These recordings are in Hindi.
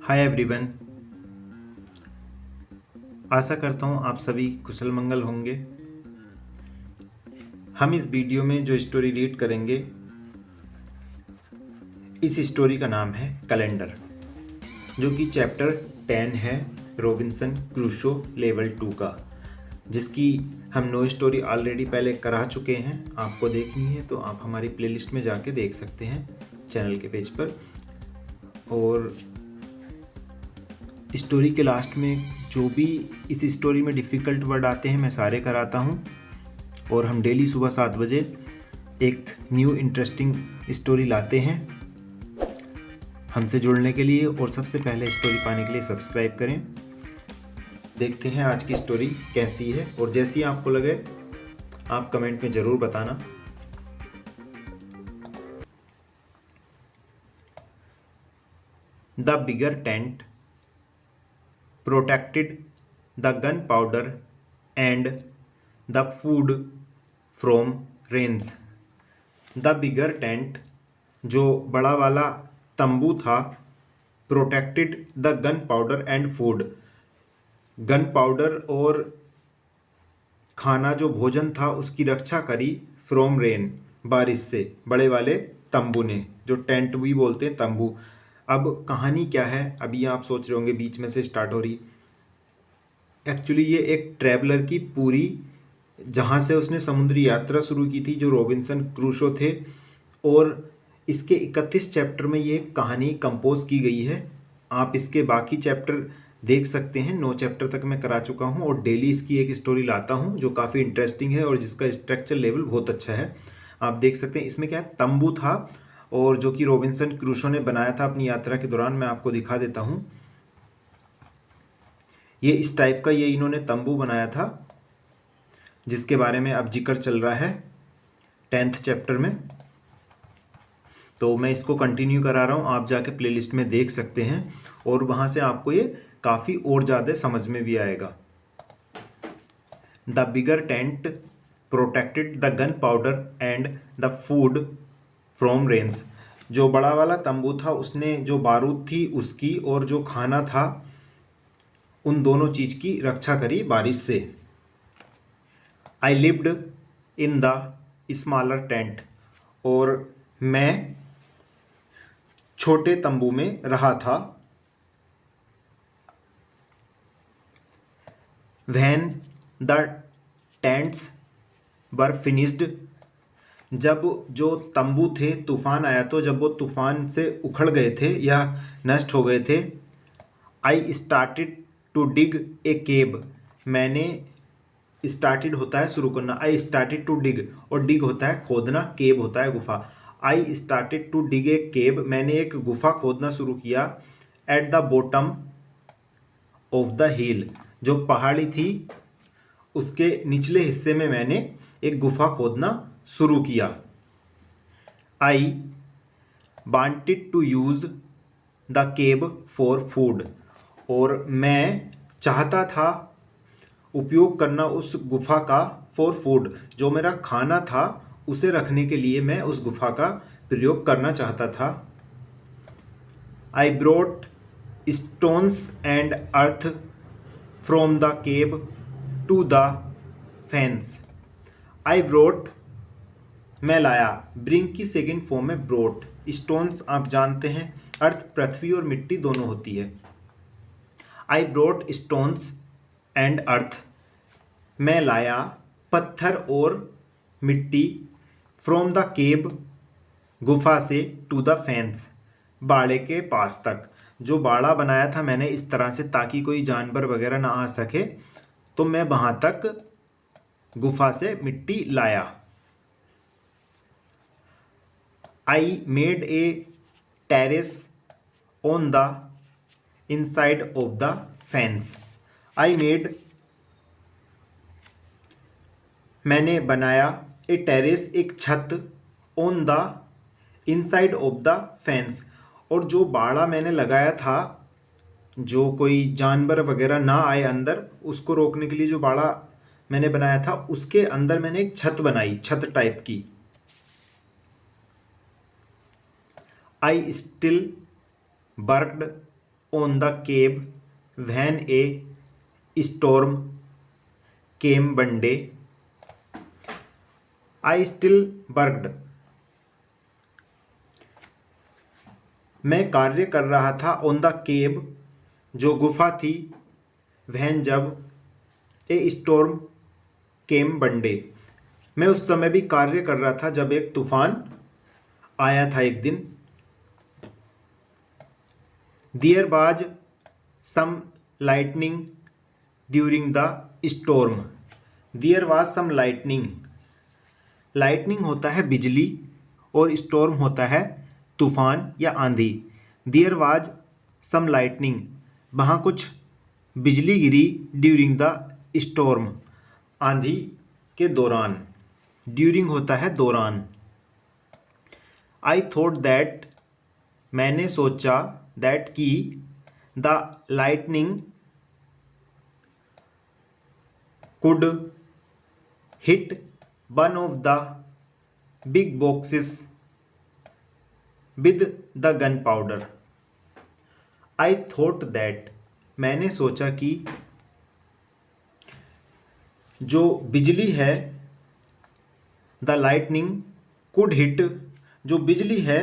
Hi everyone. आशा करता हूँ आप सभी कुशल मंगल होंगे। हम इस वीडियो में जो स्टोरी रीड करेंगे, इस स्टोरी का नाम है कैलेंडर, जो कि चैप्टर 10 है रॉबिन्सन क्रूसो लेवल 2 का, जिसकी हम नो स्टोरी ऑलरेडी पहले करा चुके हैं। आपको देखनी है तो आप हमारी प्लेलिस्ट में जाके देख सकते हैं चैनल के पेज पर। और स्टोरी के लास्ट में जो भी इस स्टोरी में डिफ़िकल्ट वर्ड आते हैं मैं सारे कराता हूँ। और हम डेली सुबह 7 बजे एक न्यू इंटरेस्टिंग स्टोरी लाते हैं। हमसे जुड़ने के लिए और सबसे पहले स्टोरी पाने के लिए सब्सक्राइब करें। देखते हैं आज की स्टोरी कैसी है, और जैसी आपको लगे आप कमेंट में ज़रूर बताना। The bigger tent protected the gunpowder and the food from rains. The bigger tent, जो बड़ा वाला तंबू था, protected the gunpowder and food, gun powder और खाना जो भोजन था उसकी रक्षा करी, फ्रॉम रेन, बारिश से, बड़े वाले तंबू ने, जो टेंट भी बोलते हैं तंबू। अब कहानी क्या है, अभी आप सोच रहे होंगे बीच में से स्टार्ट हो रही। एक्चुअली ये एक ट्रैवलर की पूरी, जहाँ से उसने समुद्री यात्रा शुरू की थी, जो रॉबिन्सन क्रूसो थे, और इसके 31 चैप्टर में ये कहानी कंपोज की गई है। आप इसके बाकी चैप्टर देख सकते हैं, 9 चैप्टर तक मैं करा चुका हूँ, और डेली इसकी एक स्टोरी लाता हूँ जो काफ़ी इंटरेस्टिंग है और जिसका स्ट्रक्चर लेवल बहुत अच्छा है। आप देख सकते हैं इसमें क्या है, तंबू था, और जो कि रॉबिन्सन क्रूसो ने बनाया था अपनी यात्रा के दौरान। मैं आपको दिखा देता हूँ, ये इस टाइप का ये इन्होंने तंबू बनाया था, जिसके बारे में अब जिक्र चल रहा है 10th चैप्टर में। तो मैं इसको कंटिन्यू करा रहा हूँ, आप जाके प्लेलिस्ट में देख सकते हैं, और वहाँ से आपको ये काफ़ी और ज़्यादा समझ में भी आएगा। The bigger tent protected the gun powder and the food from rains. जो बड़ा वाला तंबू था उसने जो बारूद थी उसकी और जो खाना था उन दोनों चीज़ की रक्षा करी बारिश से। I lived in the smaller tent, और मैं छोटे तंबू में रहा था। When the tents were finished, जब जो तंबू थे तूफान आया तो जब वो तूफान से उखड़ गए थे या नष्ट हो गए थे। आई स्टार्टेड टू डिग ए केव, मैंने, स्टार्टेड होता है शुरू करना, आई स्टार्टेड टू डिग, और डिग होता है खोदना, केव होता है गुफा। आई स्टार्टेड टू डिग ए केव, मैंने एक गुफा खोदना शुरू किया। At the bottom of the हिल, जो पहाड़ी थी उसके निचले हिस्से में मैंने एक गुफा खोदना शुरू किया। I wanted to use the cave for food, और मैं चाहता था उपयोग करना उस गुफा का, फॉर फूड, जो मेरा खाना था उसे रखने के लिए मैं उस गुफा का प्रयोग करना चाहता था। I brought stones and earth from the cave to the fence. I brought, मैं लाया, ब्रिंग की सेकेंड फॉर्म है ब्रोट। स्टोन्स आप जानते हैं, अर्थ पृथ्वी और मिट्टी दोनों होती है। आई ब्रोट स्टोन्स एंड अर्थ, मैं लाया पत्थर और मिट्टी, फ्रॉम द केव, गुफा से, टू द फेंस, बाड़े के पास तक। जो बाड़ा बनाया था मैंने इस तरह से ताकि कोई जानवर वगैरह ना आ सके, तो मैं वहाँ तक गुफा से मिट्टी लाया। I made a terrace on the inside of the fence. I made, मैंने बनाया, ए टेरेस, एक छत, on the inside of the fence, और जो बाड़ा मैंने लगाया था, जो कोई जानवर वगैरह ना आए अंदर, उसको रोकने के लिए जो बाड़ा मैंने बनाया था उसके अंदर मैंने एक छत बनाई, छत टाइप की। I still worked on the cab when A storm came one day. I still worked. मैं कार्य कर रहा था ऑन द केब, जो गुफा थी, वहन जब ए स्टॉर्म केम वन डे, मैं उस समय भी कार्य कर रहा था जब एक तूफान आया था एक दिन। There was some lightning during the storm. There was some lightning. Lightning होता है बिजली और स्टॉर्म होता है तूफान या आंधी। देयर वाज सम लाइटनिंग, वहाँ कुछ बिजली गिरी, ड्यूरिंग द स्टॉर्म, आंधी के दौरान। ड्यूरिंग होता है दौरान। आई थॉट दैट, मैंने सोचा, दैट की the lightning could hit one of the big boxes with the gun powder. I thought that, मैंने सोचा कि जो बिजली है, द लाइटनिंग कुड हिट, जो बिजली है,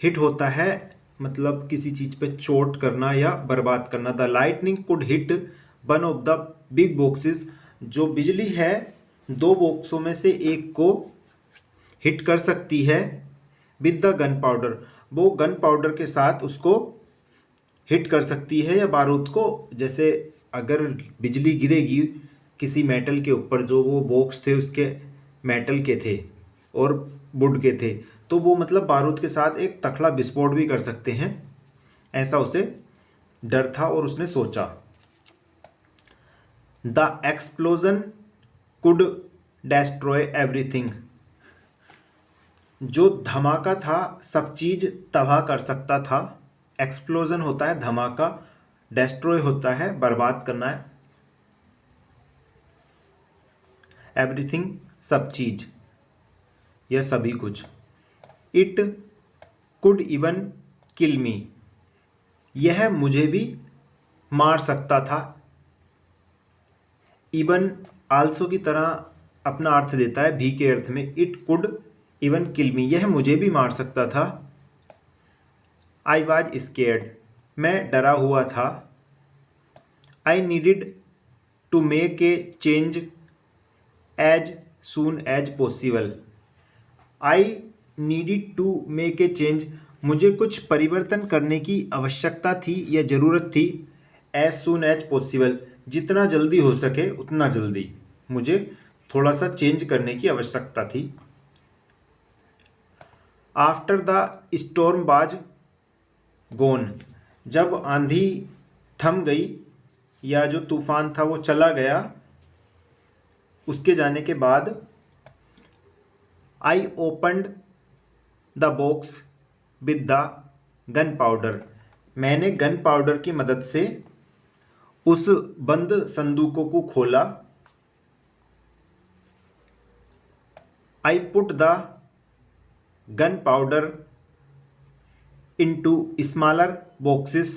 हिट होता है मतलब किसी चीज़ पे चोट करना या बर्बाद करना। The lightning could hit one of the big boxes, जो बिजली है दो बॉक्सों में से एक को हिट कर सकती है विद द गन पाउडर, वो गन पाउडर के साथ उसको हिट कर सकती है या बारूद को। जैसे अगर बिजली गिरेगी किसी मेटल के ऊपर, जो वो बॉक्स थे उसके मेटल के थे और वुड के थे, तो वो मतलब बारूद के साथ एक तकड़ा विस्फोट भी कर सकते हैं। ऐसा उसे डर था और उसने सोचा। The explosion could destroy everything, जो धमाका था सब चीज तबाह कर सकता था। एक्सप्लोजन होता है धमाका, डेस्ट्रॉय होता है बर्बाद करना है, एवरीथिंग सब चीज या सभी कुछ। इट कुड इवन किल मी, यह मुझे भी मार सकता था। इवन आल्सो की तरह अपना अर्थ देता है भी के अर्थ में। इट कुड इवन किल मी, यह मुझे भी मार सकता था। आई वॉज स्केर्ड, मैं डरा हुआ था। I needed to make a change as soon as possible. I needed to make a change, मुझे कुछ परिवर्तन करने की आवश्यकता थी या ज़रूरत थी। एज सून एज पॉसिबल, जितना जल्दी हो सके उतना जल्दी मुझे थोड़ा सा चेंज करने की आवश्यकता थी। आफ्टर द स्टॉर्म वाज गोन, जब आंधी थम गई या जो तूफान था वो चला गया, उसके जाने के बाद I opened the box with the gun powder, मैंने गन पाउडर की मदद से उस बंद संदूकों को खोला। I put the gun powder into smaller boxes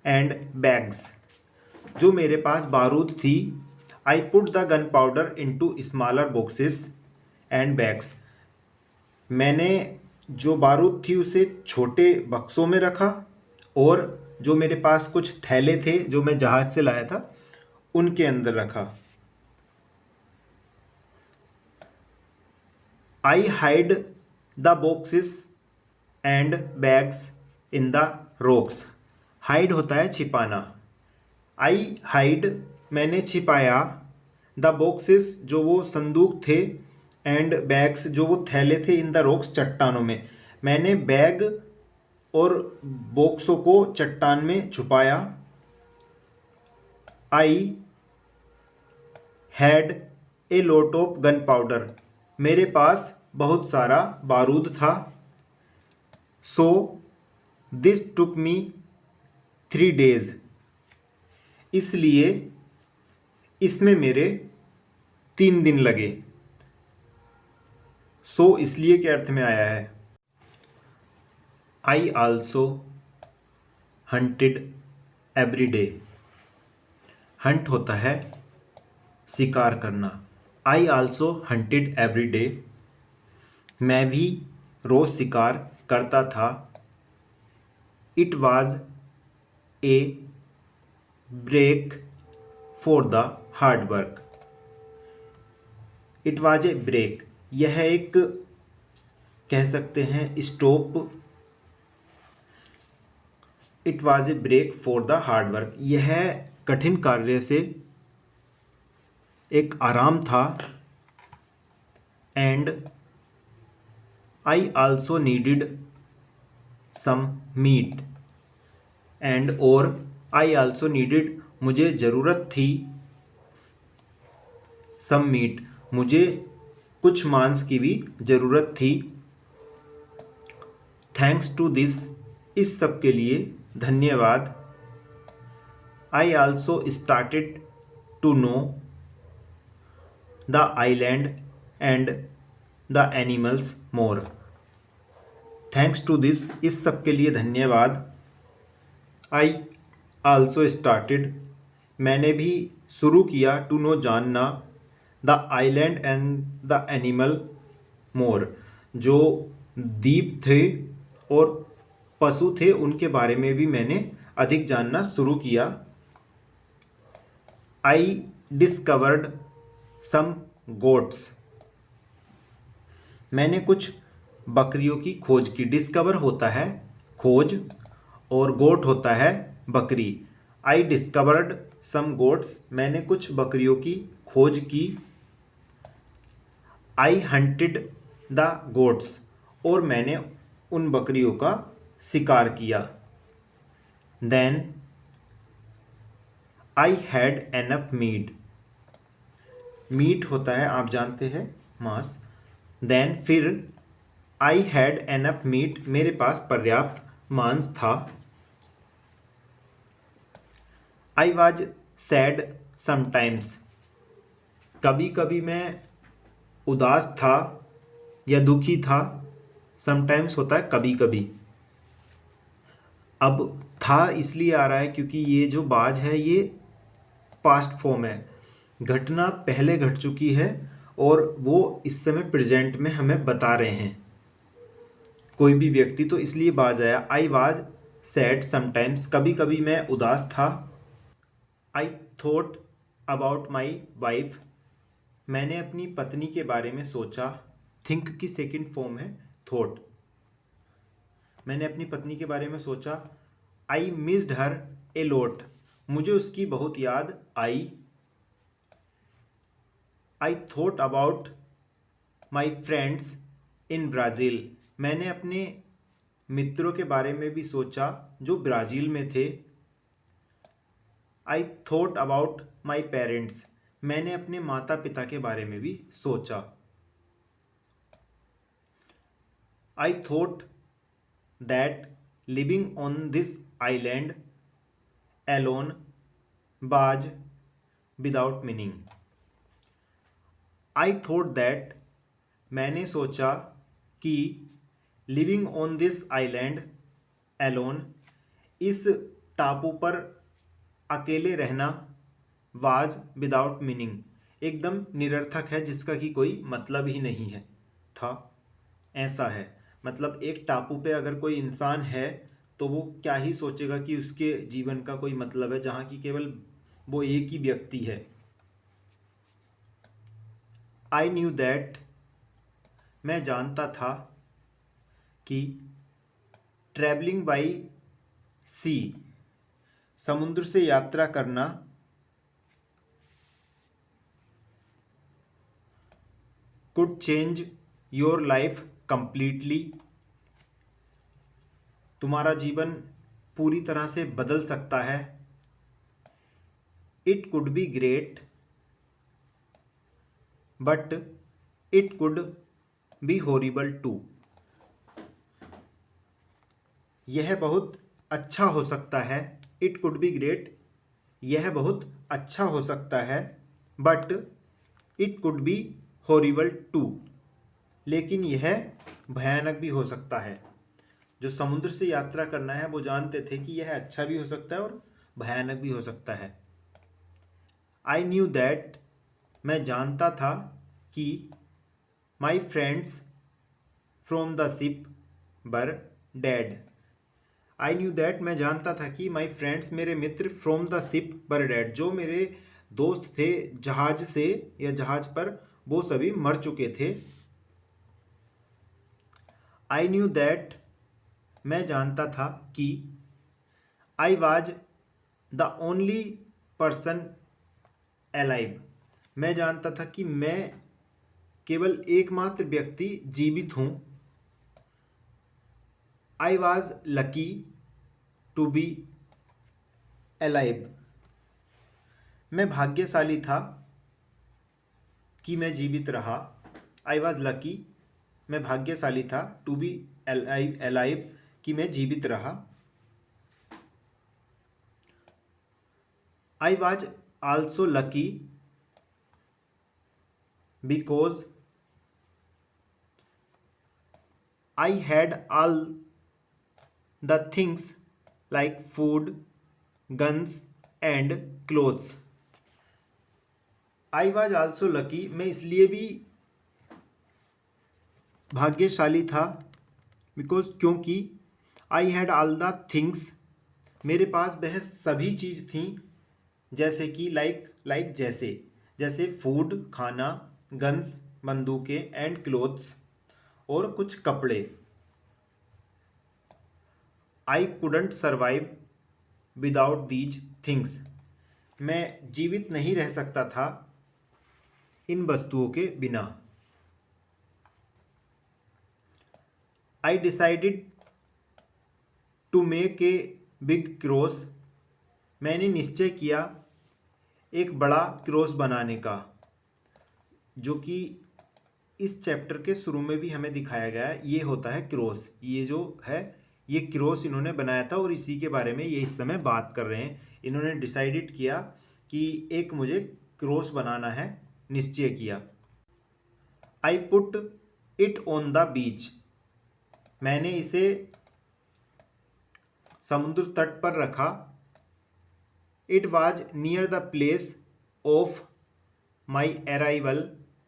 and bags, जो मेरे पास बारूद थी। I put the gun powder into smaller boxes and bags, मैंने जो बारूद थी उसे छोटे बक्सों में रखा और जो मेरे पास कुछ थैले थे जो मैं जहाज से लाया था उनके अंदर रखा। आई hide the boxes and bags in the rocks, hide होता है छिपाना। आई हाइड, मैंने छिपाया, द बॉक्सेस, जो वो संदूक थे, एंड बैग्स, जो वो थैले थे, इन द रॉक्स, चट्टानों में, मैंने बैग और बॉक्सों को चट्टान में छुपाया। I had a lot of gun powder, मेरे पास बहुत सारा बारूद था। So this took me 3 days, इसलिए इसमें मेरे 3 दिन लगे। सो इसलिए के अर्थ में आया है। I also hunted every day. Hunt होता है शिकार करना। I also hunted every day. मैं भी रोज शिकार करता था। It was a break for the hard work. It was a break, यह एक कह सकते हैं stop. It was a break for the hard work, यह कठिन कार्य से एक आराम था। And I also needed some meat. And और आई ऑल्सो नीडिड, मुझे ज़रूरत थी। सम मीट, मुझे कुछ मांस की भी ज़रूरत थी। थैंक्स टू दिस, इस सब के लिए धन्यवाद। I also started to know the island and the animals more. Thanks to this, इस सब के लिए धन्यवाद। आई ऑल्सो स्टार्टेड, मैंने भी शुरू किया। टू नो, जानना। The island and the animal more, जो द्वीप थे और पशु थे उनके बारे में भी मैंने अधिक जानना शुरू किया। आई डिस्कवर्ड सम गोट्स, मैंने कुछ बकरियों की खोज की। डिस्कवर होता है खोज और गोट होता है बकरी। आई डिस्कवर्ड सम गोट्स, मैंने कुछ बकरियों की खोज की। आई हंटेड द गोट्स, और मैंने उन बकरियों का शिकार किया। Then I had enough meat, meat होता है आप जानते हैं मांस। देन फिर आई हैड एनफ मीट, मेरे पास पर्याप्त मांस था। आई वॉज सैड समटाइम्स, कभी कभी मैं उदास था या दुखी था। समटाइम्स होता है कभी कभी। अब था इसलिए आ रहा है क्योंकि ये जो बाज है ये पास्ट फॉर्म है, घटना पहले घट चुकी है और वो इस समय प्रेजेंट में हमें बता रहे हैं कोई भी व्यक्ति, तो इसलिए बाज आया। आई वाज सैड समटाइम्स, कभी कभी मैं उदास था। आई थॉट अबाउट माई वाइफ, मैंने अपनी पत्नी के बारे में सोचा। थिंक की सेकंड फॉर्म है थॉट। मैंने अपनी पत्नी के बारे में सोचा। I missed her a lot, मुझे उसकी बहुत याद आई। I thought about my friends in Brazil, मैंने अपने मित्रों के बारे में भी सोचा जो ब्राज़ील में थे। I thought about my parents, मैंने अपने माता पिता के बारे में भी सोचा। I thought that living on this island alone was without meaning. I thought that, मैंने सोचा कि living on this island alone, इस टापू पर अकेले रहना, वाज विदाउट मीनिंग, एकदम निरर्थक है जिसका कि कोई मतलब ही नहीं है था। ऐसा है, मतलब एक टापू पे अगर कोई इंसान है तो वो क्या ही सोचेगा कि उसके जीवन का कोई मतलब है जहाँ की केवल वो एक ही व्यक्ति है। आई न्यू दैट, मैं जानता था कि ट्रैवलिंग बाई सी, समुद्र से यात्रा करना, could change your life completely, तुम्हारा जीवन पूरी तरह से बदल सकता है। It could be great but it could be horrible too, यह बहुत अच्छा हो सकता है। इट कुड बी ग्रेट, यह बहुत अच्छा हो सकता है। But it could be horrible too, लेकिन यह भयानक भी हो सकता है। जो समुद्र से यात्रा करना है वो जानते थे कि यह अच्छा भी हो सकता है और भयानक भी हो सकता है। आई न्यू दैट, मैं जानता था कि my friends from the ship were dead. I knew that, मैं जानता था कि माई फ्रेंड्स, मेरे मित्र, from the ship were dead, जो मेरे दोस्त थे जहाज से या जहाज पर, वो सभी मर चुके थे। आई न्यू दैट, मैं जानता था कि I was the only person alive, मैं जानता था कि मैं केवल एकमात्र व्यक्ति जीवित हूँ। I was lucky to be alive, मैं भाग्यशाली था कि मैं जीवित रहा। आई वॉज लकी, मैं भाग्यशाली था, टू बी अलाइव, कि मैं जीवित रहा। I was also lucky because I had all the things like food, guns and clothes. I was also lucky, मैं इसलिए भी भाग्यशाली था, बिकॉज क्योंकि I had all the things, मेरे पास वह सभी चीज़ थी, जैसे कि लाइक जैसे फूड खाना, गन्स बंदूकें, एंड क्लोथ्स और कुछ कपड़े। I couldn't survive without these things, मैं जीवित नहीं रह सकता था इन वस्तुओं के बिना। I decided to make a big cross, मैंने निश्चय किया एक बड़ा क्रॉस बनाने का, जो कि इस चैप्टर के शुरू में भी हमें दिखाया गया है। ये होता है क्रॉस, ये जो है ये क्रॉस इन्होंने बनाया था और इसी के बारे में ये इस समय बात कर रहे हैं। इन्होंने डिसाइडेड किया कि एक मुझे क्रॉस बनाना है, निश्चय किया। I put it on the beach, मैंने इसे समुद्र तट पर रखा। It was near the place of my arrival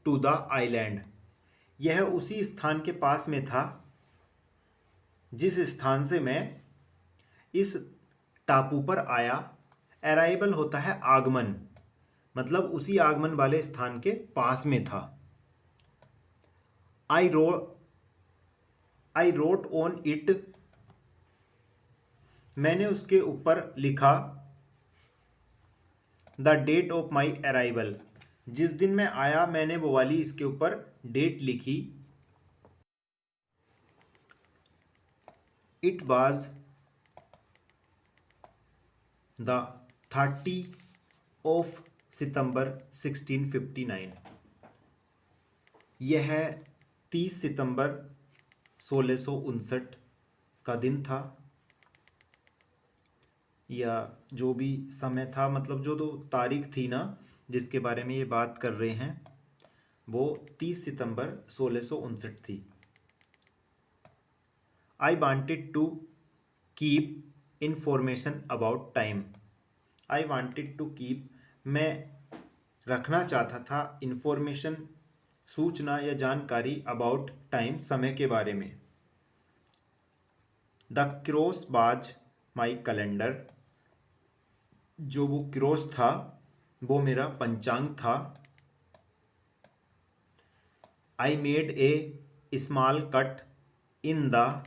to the island, यह उसी स्थान के पास में था जिस स्थान से मैं इस टापू पर आया। अराइवल होता है आगमन, मतलब उसी आगमन वाले स्थान के पास में था। आई रोट ऑन इट, मैंने उसके ऊपर लिखा the date of my arrival, जिस दिन मैं आया मैंने वो वाली इसके ऊपर डेट लिखी। इट वॉज द 30 ऑफ सितंबर 1659, यह 30 सितंबर 1659 का दिन था, या जो भी समय था, मतलब जो तारीख थी ना जिसके बारे में ये बात कर रहे हैं, वो 30 सितंबर 1659 थी। I wanted to keep information about time, I wanted to keep, मैं रखना चाहता था, इंफॉर्मेशन सूचना या जानकारी, अबाउट टाइम समय के बारे में। The cross was my calendar, जो वो क्रॉस था वो मेरा पंचांग था। I made a small cut in the,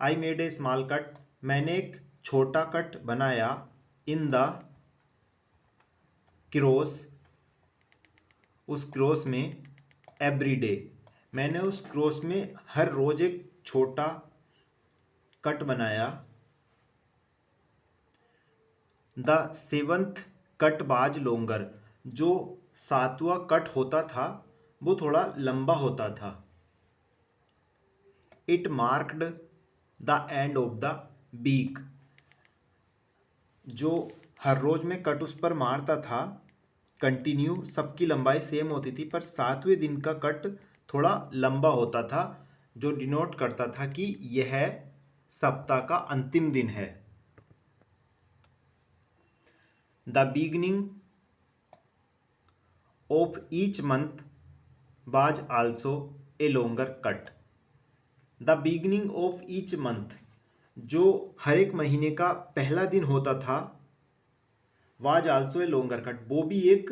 I made a small cut, मैंने एक छोटा कट बनाया, इन द क्रॉस, उस क्रॉस में, एवरी डे, मैंने उस क्रॉस में हर रोज एक छोटा कट बनाया। The seventh cut was longer, जो 7वां कट होता था वो थोड़ा लंबा होता था। It marked the end of the week, जो हर रोज में कट उस पर मारता था, कंटिन्यू सबकी लंबाई सेम होती थी, पर 7वें दिन का कट थोड़ा लंबा होता था, जो डिनोट करता था कि यह सप्ताह का अंतिम दिन है। The beginning of each month was also a longer cut. The beginning of each month, जो हर एक महीने का पहला दिन होता था, was also a longer cut, वो भी एक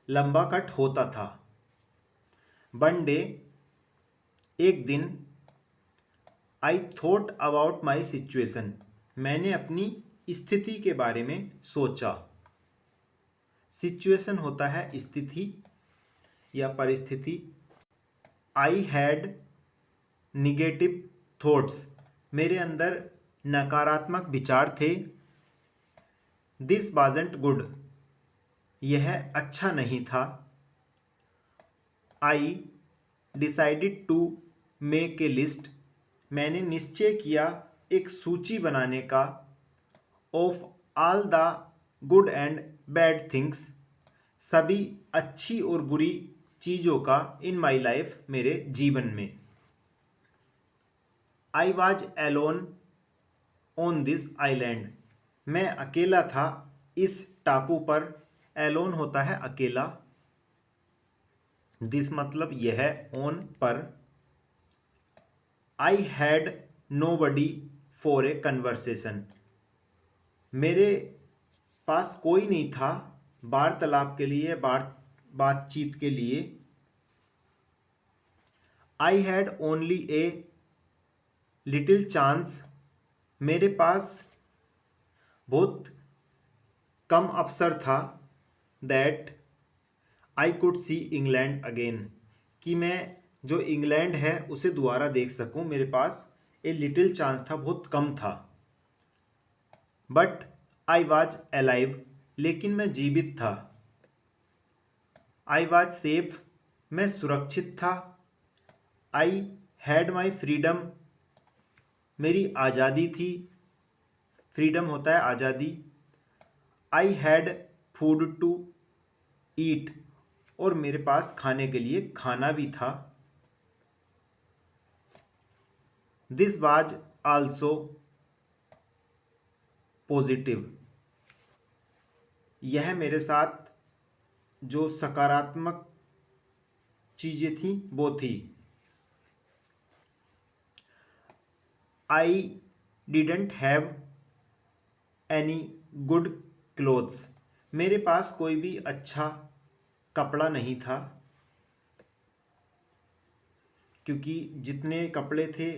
लंबा कट होता था। वन डे, एक दिन, आई थॉट अबाउट माई सिचुएशन, मैंने अपनी स्थिति के बारे में सोचा। सिचुएशन होता है स्थिति या परिस्थिति। आई हैड निगेटिव थॉट्स, मेरे अंदर नकारात्मक विचार थे। दिस वाजंट गुड, यह अच्छा नहीं था। I decided to make a list, मैंने निश्चय किया एक सूची बनाने का। Of all the good and bad things, सभी अच्छी और बुरी चीज़ों का, इन माई लाइफ, मेरे जीवन में। I was alone on this island, मैं अकेला था इस टापू पर। एलोन होता है अकेला। दिस मतलब यह, ऑन पर। I had nobody for a conversation, मेरे पास कोई नहीं था वार्तालाप के लिए, बातचीत के लिए। I had only a little chance, मेरे पास बहुत कम अवसर था। That I could see England again, कि मैं जो इंग्लैंड है उसे दोबारा देख सकूं, मेरे पास ए लिटिल चांस था, बहुत कम था। बट आई वॉज अलाइव, लेकिन मैं जीवित था। आई वॉज सेफ, मैं सुरक्षित था। आई हैड माई फ्रीडम, मेरी आज़ादी थी। फ्रीडम होता है आज़ादी। I had food to eat, और मेरे पास खाने के लिए खाना भी था। दिस वाज आल्सो पॉजिटिव, यह मेरे साथ जो सकारात्मक चीज़ें थी वो थी। I didn't have any good clothes, मेरे पास कोई भी अच्छा कपड़ा नहीं था, क्योंकि जितने कपड़े थे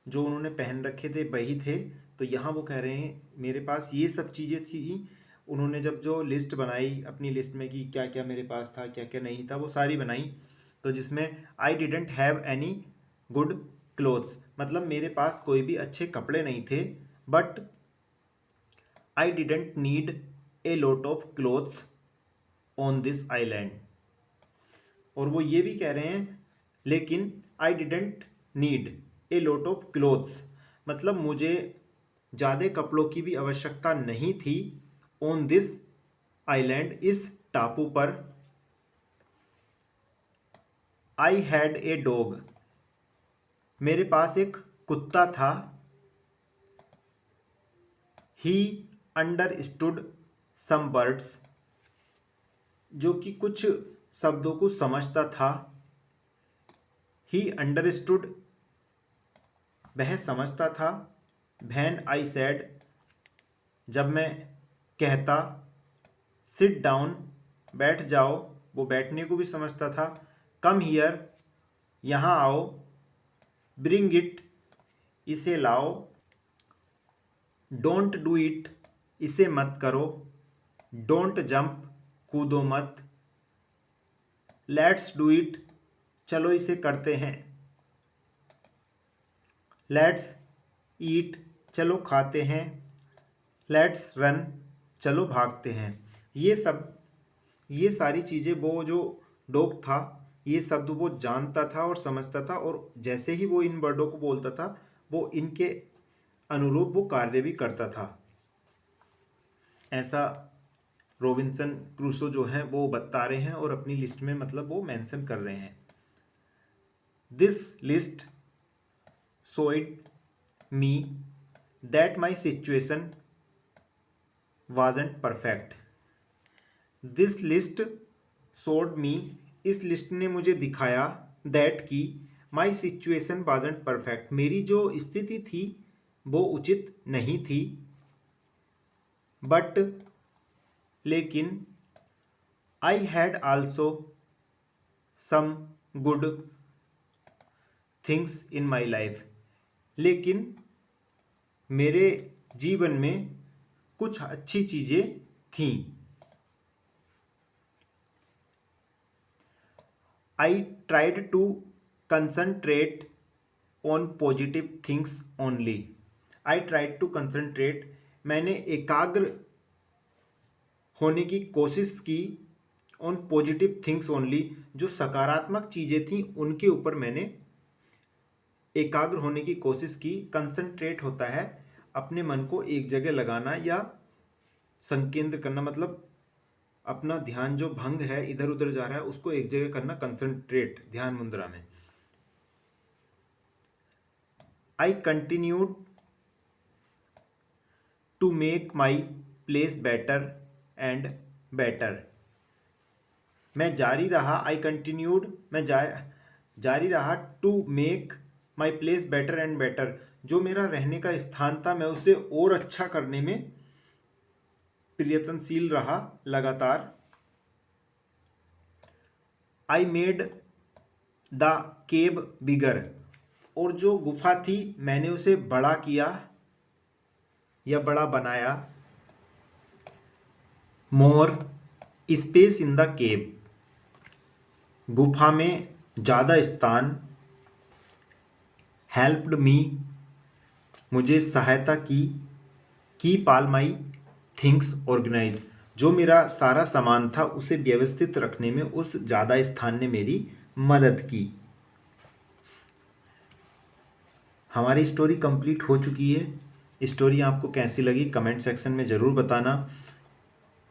जो उन्होंने पहन रखे थे वही थे। तो यहाँ वो कह रहे हैं मेरे पास ये सब चीज़ें थी। उन्होंने जब जो लिस्ट बनाई अपनी लिस्ट में कि क्या क्या मेरे पास था, क्या क्या नहीं था, वो सारी बनाई। तो जिसमें I didn't have any good clothes, मतलब मेरे पास कोई भी अच्छे कपड़े नहीं थे। But I didn't need a lot of clothes on this island, और वो ये भी कह रहे हैं लेकिन I didn't need a lot of clothes, मतलब मुझे ज़्यादा कपड़ों की भी आवश्यकता नहीं थी। ऑन दिस आइलैंड, इस टापू पर। आई हैड ए डॉग, मेरे पास एक कुत्ता था। ही अंडरस्टूड सम वर्ड्स, जो कि कुछ शब्दों को समझता था। ही अंडरस्टूड, वह समझता था। व्हेन आई सेड, जब मैं कहता। सिट डाउन, बैठ जाओ, वो बैठने को भी समझता था। कम हियर, यहाँ आओ। ब्रिंग इट, इसे लाओ। डोंट डू इट, इसे मत करो। डोंट जंप, कूदो मत। लेट्स डू इट, चलो इसे करते हैं। लेट्स ईट, चलो खाते हैं। लेट्स रन, चलो भागते हैं। ये सारी चीज़ें वो जो डॉग था, ये शब्द वो जानता था और समझता था, और जैसे ही वो इन वर्डों को बोलता था वो इनके अनुरूप वो कार्य भी करता था। ऐसा रॉबिन्सन क्रूसो जो हैं वो बता रहे हैं और अपनी लिस्ट में मतलब वो मेंशन कर रहे हैं। This list showed me that my situation wasn't perfect. This list showed me, इस लिस्ट ने मुझे दिखाया, दैट कि माई सिचुएशन वाजंट परफेक्ट, मेरी जो स्थिति थी वो उचित नहीं थी, बट लेकिन I had also some good things in my life, लेकिन मेरे जीवन में कुछ अच्छी चीज़ें थीं. I tried to concentrate on positive things only. I tried to concentrate, मैंने एकाग्र होने की कोशिश की, ऑन पॉजिटिव थिंग्स ओनली, जो सकारात्मक चीज़ें थीं उनके ऊपर मैंने एकाग्र होने की कोशिश की. कंसंट्रेट होता है अपने मन को एक जगह लगाना या संकेंद्र करना, मतलब अपना ध्यान जो भंग है, इधर उधर जा रहा है, उसको एक जगह करना, कंसंट्रेट, ध्यान मुद्रा में. I continued to make my place better and better. मैं जारी रहा, आई कंटिन्यूड, मैं जारी रहा, to make my place better and better, जो मेरा रहने का स्थान था मैं उसे और अच्छा करने में प्रयत्नशील रहा लगातार. आई मेड द केव बिगर, और जो गुफा थी मैंने उसे बड़ा किया या बड़ा बनाया. More space in the cave, गुफा में ज़्यादा स्थान. हेल्प्ड मी, मुझे सहायता की. Keep all my things organised, जो मेरा सारा सामान था उसे व्यवस्थित रखने में उस ज़्यादा स्थान ने मेरी मदद की. हमारी स्टोरी कंप्लीट हो चुकी है. स्टोरी आपको कैसी लगी कमेंट सेक्शन में ज़रूर बताना,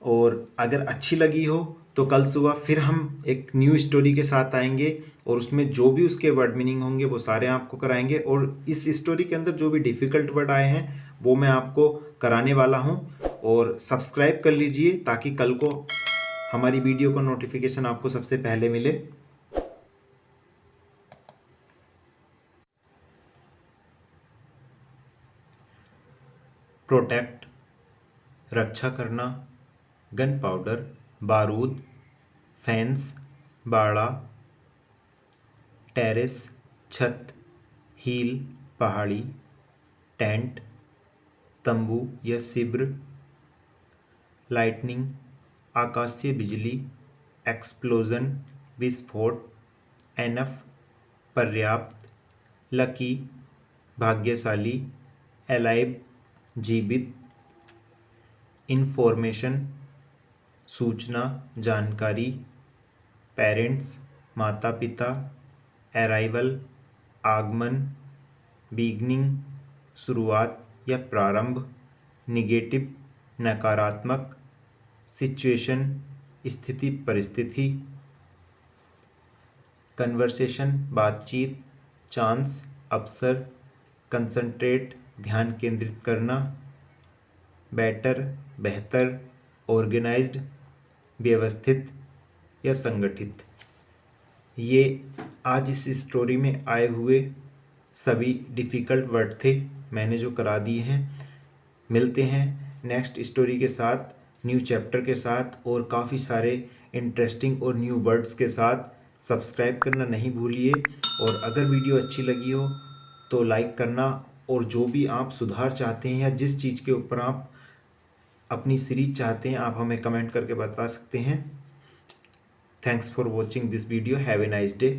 और अगर अच्छी लगी हो तो कल सुबह फिर हम एक न्यू स्टोरी के साथ आएंगे, और उसमें जो भी उसके वर्ड मीनिंग होंगे वो सारे आपको कराएंगे, और इस स्टोरी के अंदर जो भी डिफ़िकल्ट वर्ड आए हैं वो मैं आपको कराने वाला हूं. और सब्सक्राइब कर लीजिए ताकि कल को हमारी वीडियो का नोटिफिकेशन आपको सबसे पहले मिले. प्रोटेक्ट, रक्षा करना. गन पाउडर, बारूद. फेंस, बाड़ा. टेरेस, छत. हील, पहाड़ी. टेंट, तंबू या शिविर. लाइटनिंग, आकाशीय बिजली. एक्सप्लोजन, विस्फोट. एनफ, पर्याप्त. लकी, भाग्यशाली. अलाइव, जीवित. इंफॉर्मेशन, सूचना, जानकारी. पेरेंट्स, माता पिता. अराइवल, आगमन. बिगनिंग, शुरुआत या प्रारंभ. निगेटिव, नकारात्मक. सिचुएशन, स्थिति परिस्थिति. कन्वर्सेशन, बातचीत. चांस, अवसर. कंसंट्रेट, ध्यान केंद्रित करना. बेटर, बेहतर. ऑर्गेनाइज्ड, व्यवस्थित या संगठित. ये आज इस स्टोरी में आए हुए सभी डिफ़िकल्ट वर्ड थे, मैंने जो करा दिए हैं. मिलते हैं नेक्स्ट स्टोरी के साथ, न्यू चैप्टर के साथ, और काफ़ी सारे इंटरेस्टिंग और न्यू वर्ड्स के साथ. सब्सक्राइब करना नहीं भूलिए, और अगर वीडियो अच्छी लगी हो तो लाइक करना, और जो भी आप सुधार चाहते हैं या जिस चीज़ के ऊपर आप अपनी सीरीज चाहते हैं आप हमें कमेंट करके बता सकते हैं. Thanks for watching this video. Have a nice day.